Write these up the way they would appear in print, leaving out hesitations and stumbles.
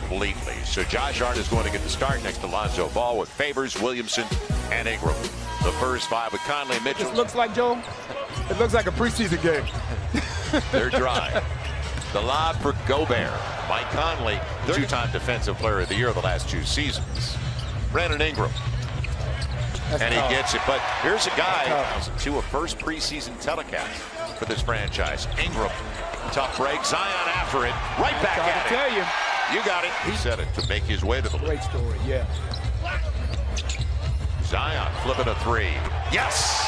completely. So Josh Hart is going to get the start next to Lonzo Ball with Favors, Williamson, and Ingram. The first five with Conley and Mitchell. It looks like, Joe, it looks like a preseason game. They're dry. The lob for Gobert. Mike Conley, two-time Defensive Player of the Year the last 2 seasons. Brandon Ingram. And he gets it. But here's a guy to a first preseason telecast for this franchise. Ingram, tough break. Zion after it. Right back at it. Tell you. You got it. He said it to make his way to the league. Great story, yeah. Zion flipping a 3. Yes!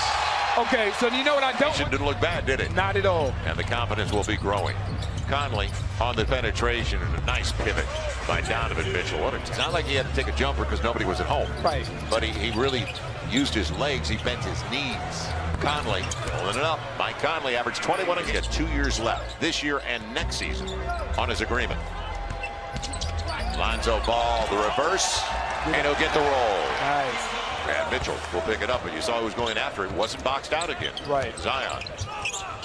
Okay, so you know what I don't... It didn't look bad, did it? Not at all. And the confidence will be growing. Conley on the penetration and a nice pivot by Donovan Mitchell. It's not like he had to take a jumper because nobody was at home. Right. But he really used his legs. He bent his knees. Conley pulling it up. Mike Conley averaged 21. He has 2 years left this year and next season on his agreement. Lonzo Ball, the reverse, and he'll get the roll. Nice. And Mitchell will pick it up, but you saw he was going after it. Wasn't boxed out again. Right. Zion.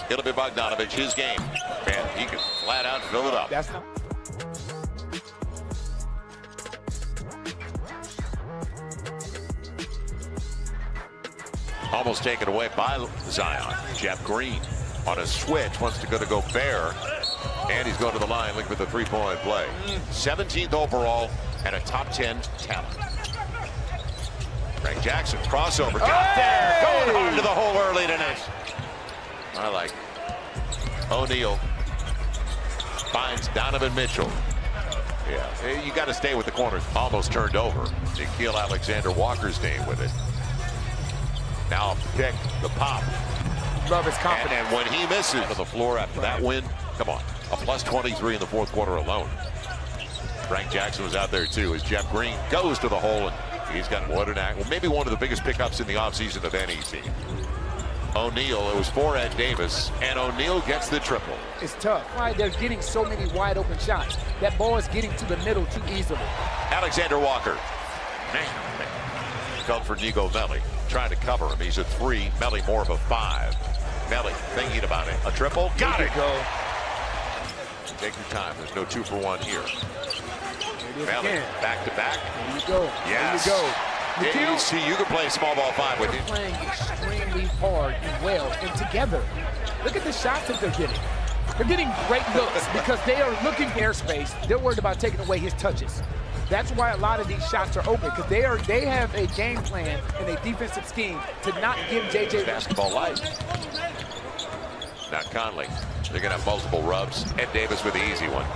It'll be Bogdanovich, his game. And he can flat out fill it up. That's not... Almost taken away by Zion. Jeff Green on a switch wants to go to Gobert. And he's going to the line looking for the three-point play. 17th overall and a top 10 talent. Frank Jackson, crossover, got there, going hard to the hole early tonight. I like it. O'Neal finds Donovan Mitchell. Yeah, you got to stay with the corners. Almost turned over. Nickeil Alexander-Walker's name with it. Now pick the pop. Love his confidence. And when he misses to the floor after that win, come on, a plus 23 in the fourth quarter alone. Frank Jackson was out there too as Jeff Green goes to the hole, and he's got what an act. Well, maybe one of the biggest pickups in the offseason of any team. O'Neal, it was for Ed Davis, and O'Neal gets the triple. It's tough. Why they're getting so many wide open shots. That ball is getting to the middle too easily. Alexander Walker. Man. Felt for Nico Melli. Trying to cover him. He's a 3. Melli more of a 5. Melli thinking about it. A triple. Got it. Go. Take your time. There's no 2 for 1 here. Melli back to back. There you go. Yes. There you go. Yeah, you see, you can play small ball 5 with him. They're playing extremely hard and well and together. Look at the shots that they're getting. They're getting great looks because they are looking for airspace. They're worried about taking away his touches. That's why a lot of these shots are open because they have a game plan and a defensive scheme to not give JJ basketball life. Now Conley, they're going to have multiple rubs. Ed Davis with the easy one.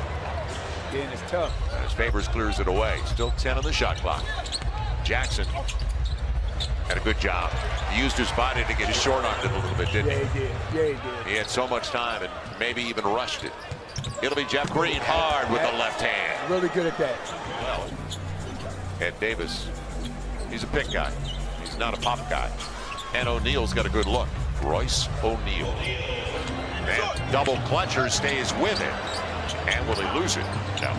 Again, it's tough. As Favors clears it away. Still 10 on the shot clock. Jackson had a good job. He used his body to get his short armed it a little bit, didn't he? Yeah, he did. Yeah, he did. He had so much time and maybe even rushed it. It'll be Jeff Green hard with the left hand. Really good at that. Well, Ed Davis, he's a pick guy. He's not a pop guy. And O'Neal's got a good look. Royce O'Neal. And double clutcher stays with it. And will he lose it? No.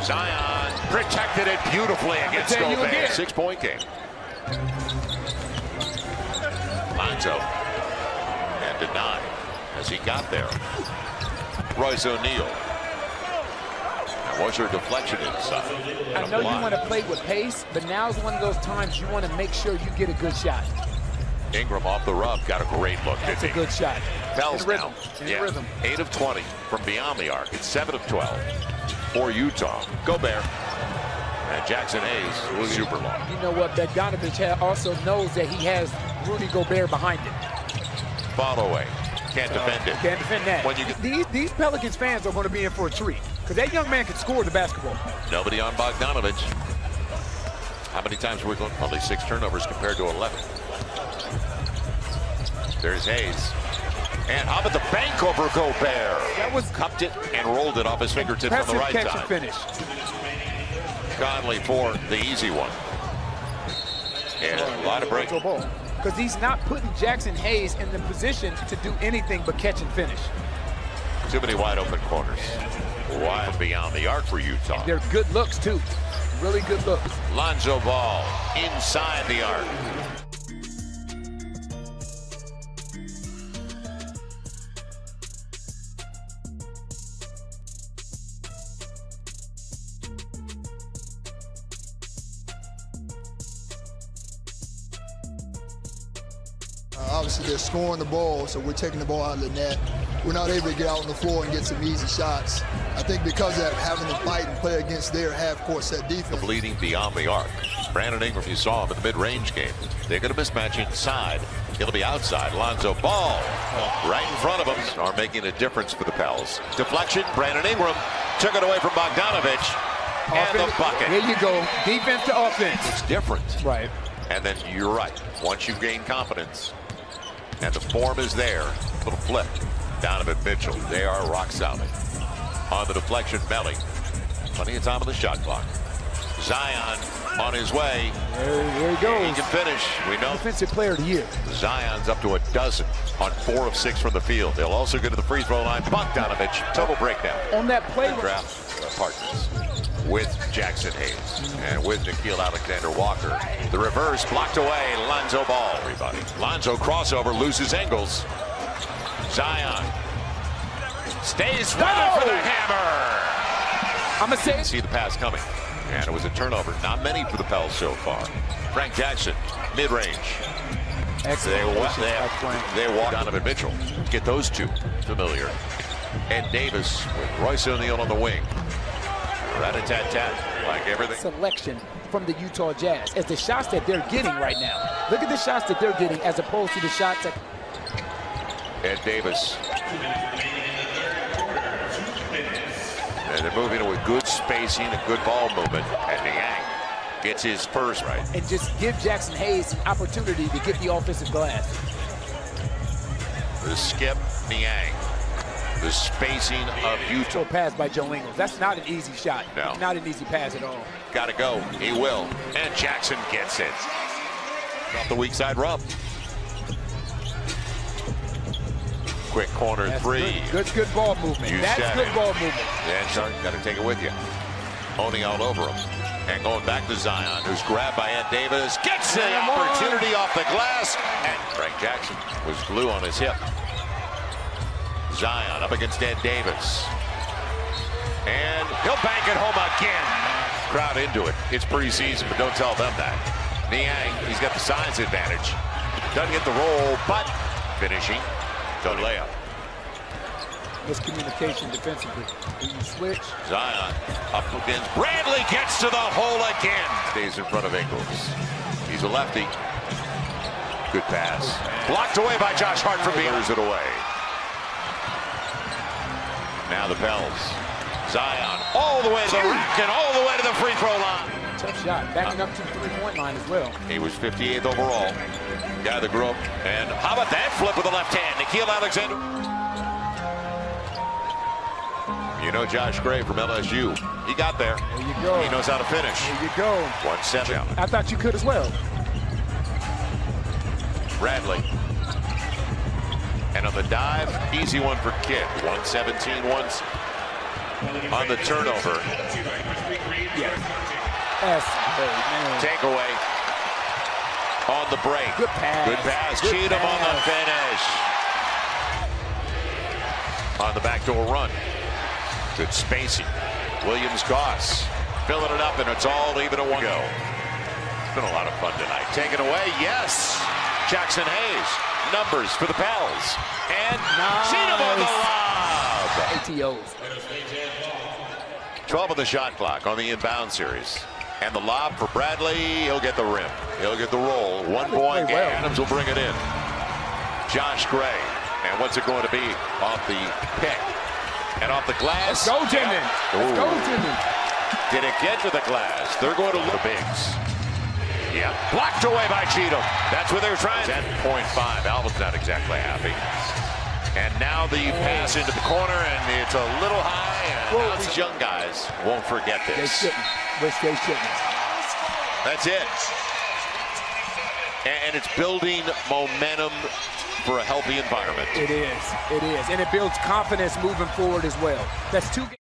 Zion protected it beautifully against Gobert. 6-point game. Lonzo. And denied as he got there. Royce O'Neal. What's your deflection inside? I know you want to play with pace, but now's one of those times you want to make sure you get a good shot. Ingram off the rub, got a great look. That's a good shot. Fells now. In rhythm. 8 of 20 from beyond the arc. It's 7 of 12 for Utah. Gobert. And Jackson Hayes was super long. You know what? Bogdanovich also knows that he has Rudy Gobert behind him. Follow away. Can't defend it. Can't defend that. When you get these Pelicans fans are going to be in for a treat because that young man can score the basketball. Nobody on Bogdanovich. How many times are we going? Only 6 turnovers compared to 11. There's Hayes. And how about the bank over Gobert? That was cupped it and rolled it off his fingertips on the right catch side. And finish. Conley for the easy one. And a lot of break. Because he's not putting Jackson Hayes in the position to do anything but catch and finish. Too many wide open corners. Wide beyond the arc for Utah. They're good looks too. Really good looks. Lonzo Ball inside the arc. obviously they're scoring the ball, so we're taking the ball out of the net. We're not able to get out on the floor and get some easy shots. I think because of that, having to fight and play against their half-court set defense. Bleeding beyond the arc. Brandon Ingram, you saw him in the mid-range game. They're going to mismatch inside. It'll be outside. Lonzo Ball right in front of him are making a difference for the Pels. Deflection. Brandon Ingram took it away from Bogdanovich. And the bucket. Here you go. Defense to offense. It's different. Right. And then you're right. Once you gain confidence and the form is there, little flip. Donovan Mitchell. They are rock solid. On the deflection, Melly. Plenty of time on the shot clock. Zion on his way. There he goes. He can finish. We know. Defensive player of the year. Zion's up to a dozen on 4 of 6 from the field. They'll also get to the free throw line. Bogdanovich, total breakdown. On that play. Draft partners with Jackson Hayes and with Nickeil Alexander-Walker. The reverse blocked away. Lonzo Ball, everybody. Lonzo crossover, loses angles. Zion stays with it for the hammer. I'm going to say. See the pass coming. And it was a turnover. Not many for the Pels so far. Frank Jackson, mid-range. They walk Donovan Mitchell. Get those two familiar. And Davis with Royce O'Neal on the wing. Rat-a-tat-tat, like everything. Selection from the Utah Jazz as the shots that they're getting right now. Look at the shots that they're getting as opposed to the shots that. Ed Davis. And they're moving with good spacing and good ball movement. And Niang gets his first right. And just give Jackson Hayes an opportunity to get the offensive glass. The skip, Niang. The spacing of Utah. Pass by Joe Ingles. That's not an easy shot. No. It's not an easy pass at all. Got to go. He will. And Jackson gets it. Off the weak side rub. Quick corner That's three. Good ball movement. That's good ball movement. And Shark got to take it with you. Owning all over him. And going back to Zion, who's grabbed by Ed Davis. Gets the opportunity off the glass. And Frank Jackson was glue on his hip. Zion up against Ed Davis. And he'll bank it home again. Crowd into it. It's preseason, but don't tell them that. Niang, he's got the size advantage. Doesn't get the roll, but finishing. Don't lay up. Miscommunication defensively. When you switch. Zion up against Bradley, gets to the hole again. Stays in front of Ingles. He's a lefty. Good pass. Blocked away by Josh Hart from behind. It away. Now the Pels. Zion all the way to the rack and all the way to the free throw line. Tough shot. Backing up to the three-point line as well. He was 58th overall. Guy that grew up. And how about that flip with the left hand? Nickeil Alexander. You know Josh Gray from LSU. He got there. There you go. He knows how to finish. There you go. 1-7. I thought you could as well. Bradley. And on the dive, easy one for Kidd. 117 once on the turnover. Takeaway on the break. Good pass. Good pass. Cheatham on the finish. On the backdoor run. Good spacing. Williams-Goss filling it up, and it's all even at one go. It's been a lot of fun tonight. Taken away, yes. Jackson Hayes. Numbers for the Pels. And Cheatham on the lob. ATOs. 12 on the shot clock on the inbound series. And the lob for Bradley. He'll get the rim. He'll get the roll. 1 point game. Adams will bring it in. Josh Gray. And what's it going to be? Off the pick. And off the glass. Let's go, Jimmy. Let's go, Jimmy. Did it get to the glass? They're going to look bigs. Yeah, blocked away by Cheatham. That's what they were trying. 10.5. Alvin's not exactly happy. And now the pass into the corner, and it's a little high. And now these young guys won't forget this. They shouldn't. Wish they shouldn't. That's it. And it's building momentum for a healthy environment. It is. It is. And it builds confidence moving forward as well. That's 2 games.